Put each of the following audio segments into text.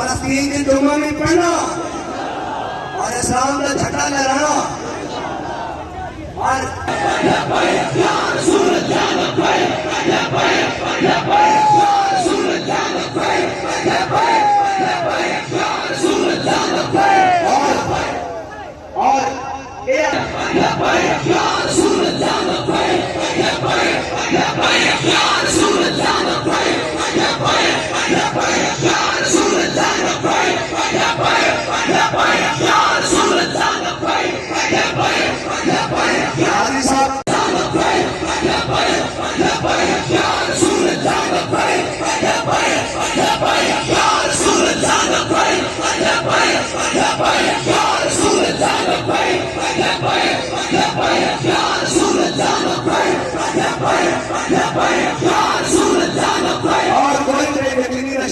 फलस्तीन की दुआ में पढ़ना और इस्लाम का झंडा लहराना और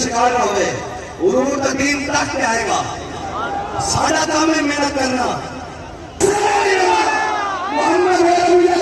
शिकार ना होवे उरूर का दीन तक पे आएगा। सारा काम है मेहनत करना। मोहम्मद होना